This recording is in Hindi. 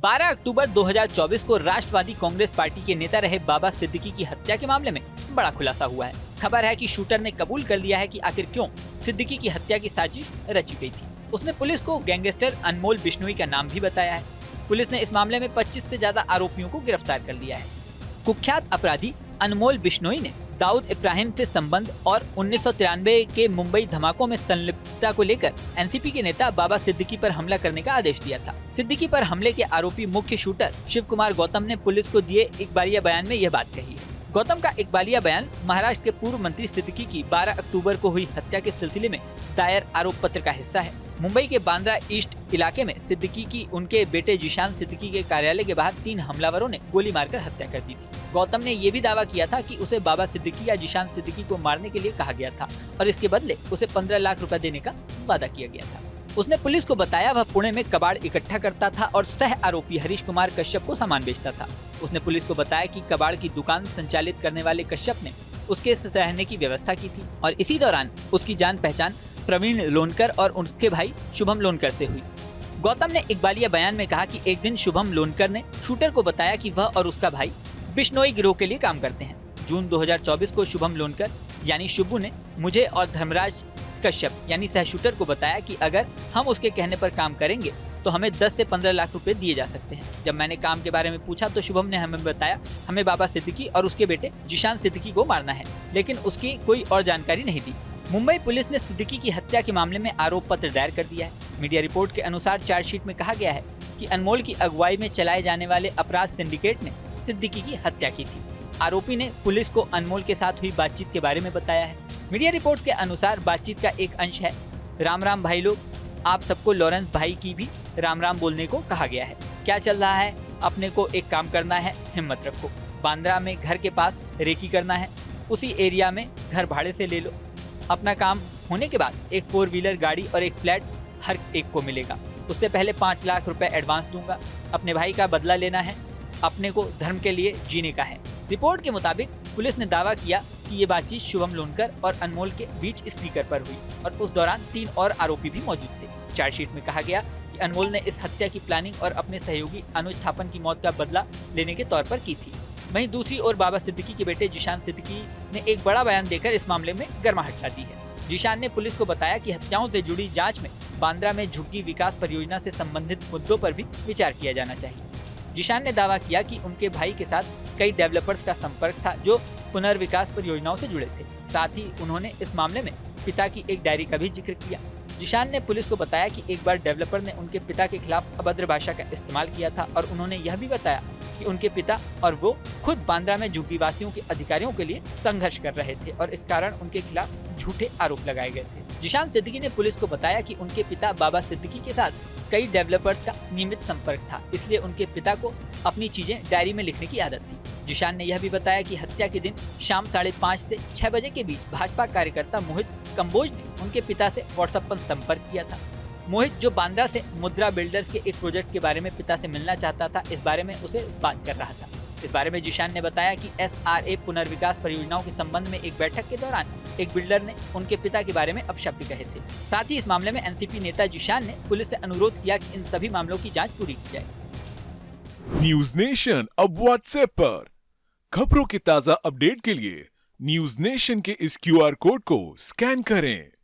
12 अक्टूबर 2024 को राष्ट्रवादी कांग्रेस पार्टी के नेता रहे बाबा सिद्दीकी की हत्या के मामले में बड़ा खुलासा हुआ है। खबर है कि शूटर ने कबूल कर लिया है कि आखिर क्यों सिद्दीकी की हत्या की साजिश रची गई थी। उसने पुलिस को गैंगस्टर अनमोल बिश्नोई का नाम भी बताया है। पुलिस ने इस मामले में 25 से ज्यादा आरोपियों को गिरफ्तार कर लिया है। कुख्यात अपराधी अनमोल बिश्नोई ने दाऊद इब्राहिम से संबंध और 1993 के मुंबई धमाकों में संलिप्तता को लेकर एनसीपी के नेता बाबा सिद्दीकी पर हमला करने का आदेश दिया था। सिद्दीकी पर हमले के आरोपी मुख्य शूटर शिव कुमार गौतम ने पुलिस को दिए इकबालिया बयान में यह बात कही है। गौतम का इकबालिया बयान महाराष्ट्र के पूर्व मंत्री सिद्दीकी की 12 अक्टूबर को हुई हत्या के सिलसिले में दायर आरोप पत्र का हिस्सा है। मुंबई के बांद्रा ईस्ट इलाके में सिद्दीकी की उनके बेटे जिशान सिद्दीकी के कार्यालय के बाहर 3 हमलावरों ने गोली मारकर हत्या कर दी थी। गौतम ने ये भी दावा किया था कि उसे बाबा सिद्दीकी या जिशान सिद्दीकी को मारने के लिए कहा गया था और इसके बदले उसे 15 लाख रुपए देने का वादा किया गया था। उसने पुलिस को बताया वह पुणे में कबाड़ इकट्ठा करता था और सह आरोपी हरीश कुमार कश्यप को सामान बेचता था। उसने पुलिस को बताया कि कबाड़ की दुकान संचालित करने वाले कश्यप ने उसके रहने की व्यवस्था की थी और इसी दौरान उसकी जान पहचान प्रवीण लोनकर और उसके भाई शुभम लोनकर से हुई। गौतम ने इकबालिया बयान में कहा कि एक दिन शुभम लोनकर ने शूटर को बताया कि वह और उसका भाई बिश्नोई गिरोह के लिए काम करते हैं। जून 2024 को शुभम लोनकर यानी शुभू ने मुझे और धर्मराज कश्यप यानी सह शूटर को बताया कि अगर हम उसके कहने पर काम करेंगे तो हमें 10 से 15 लाख रुपए दिए जा सकते हैं। जब मैंने काम के बारे में पूछा तो शुभम ने हमें बताया हमें बाबा सिद्दीकी और उसके बेटे जिशान सिद्दीकी को मारना है, लेकिन उसकी कोई और जानकारी नहीं दी। मुंबई पुलिस ने सिद्दीकी की हत्या के मामले में आरोप पत्र दायर कर दिया है। मीडिया रिपोर्ट के अनुसार चार्जशीट में कहा गया है कि अनमोल की अगुवाई में चलाए जाने वाले अपराध सिंडिकेट ने सिद्दीकी की हत्या की थी। आरोपी ने पुलिस को अनमोल के साथ हुई बातचीत के बारे में बताया है। मीडिया रिपोर्ट्स के अनुसार बातचीत का एक अंश है, राम राम भाई लोग, आप सबको लॉरेंस भाई की भी राम राम बोलने को कहा गया है। क्या चल रहा है? अपने को एक काम करना है, हिम्मत रखो। बांद्रा में घर के पास रेकी करना है, उसी एरिया में घर भाड़े से ले लो। अपना काम होने के बाद एक 4 व्हीलर गाड़ी और एक फ्लैट हर एक को मिलेगा। उससे पहले 5 लाख रुपए एडवांस दूंगा। अपने भाई का बदला लेना है, अपने को धर्म के लिए जीने का है। रिपोर्ट के मुताबिक पुलिस ने दावा किया कि ये बातचीत शुभम लोनकर और अनमोल के बीच स्पीकर पर हुई और उस दौरान 3 और आरोपी भी मौजूद थे। चार्जशीट में कहा गया कि अनमोल ने इस हत्या की प्लानिंग और अपने सहयोगी अनुज थापन की मौत का बदला लेने के तौर पर की थी। वहीं दूसरी ओर बाबा सिद्दीकी के बेटे जिशान सिद्दीकी ने एक बड़ा बयान देकर इस मामले में गर्माहट ला दी है। जिशान ने पुलिस को बताया कि हत्याओं से जुड़ी जांच में बांद्रा में झुग्गी विकास परियोजना से संबंधित मुद्दों पर भी विचार किया जाना चाहिए। जिशान ने दावा किया कि उनके भाई के साथ कई डेवलपर्स का संपर्क था जो पुनर्विकास परियोजनाओं से जुड़े थे। साथ ही उन्होंने इस मामले में पिता की एक डायरी का भी जिक्र किया। जिशान ने पुलिस को बताया कि एक बार डेवलपर ने उनके पिता के खिलाफ अभद्र भाषा का इस्तेमाल किया था और उन्होंने यह भी बताया कि उनके पिता और वो खुद बांद्रा में झुग्गीवासियों के अधिकारियों के लिए संघर्ष कर रहे थे और इस कारण उनके खिलाफ झूठे आरोप लगाए गए थे। जिशान सिद्दीकी ने पुलिस को बताया कि उनके पिता बाबा सिद्दीकी के साथ कई डेवलपर्स का नियमित संपर्क था, इसलिए उनके पिता को अपनी चीजें डायरी में लिखने की आदत थी। जिशान ने यह भी बताया कि हत्या के दिन शाम 5:30 से 6 बजे के बीच भाजपा कार्यकर्ता मोहित कंबोज ने उनके पिता से व्हाट्सएप पर संपर्क किया था। मोहित जो बांद्रा से मुद्रा बिल्डर्स के एक प्रोजेक्ट के बारे में पिता से मिलना चाहता था, इस बारे में उसे बात कर रहा था। इस बारे में जिशान ने बताया कि SRA पुनर्विकास परियोजनाओं के संबंध में एक बैठक के दौरान एक बिल्डर ने उनके पिता के बारे में अपशब्द कहे थे। साथ ही इस मामले में एनसीपी नेता जिशान ने पुलिस से अनुरोध किया कि इन सभी मामलों की जांच पूरी की जाए। न्यूज नेशन अब व्हाट्सएप पर खबरों के ताजा अपडेट के लिए न्यूज नेशन के इस QR कोड को स्कैन करें।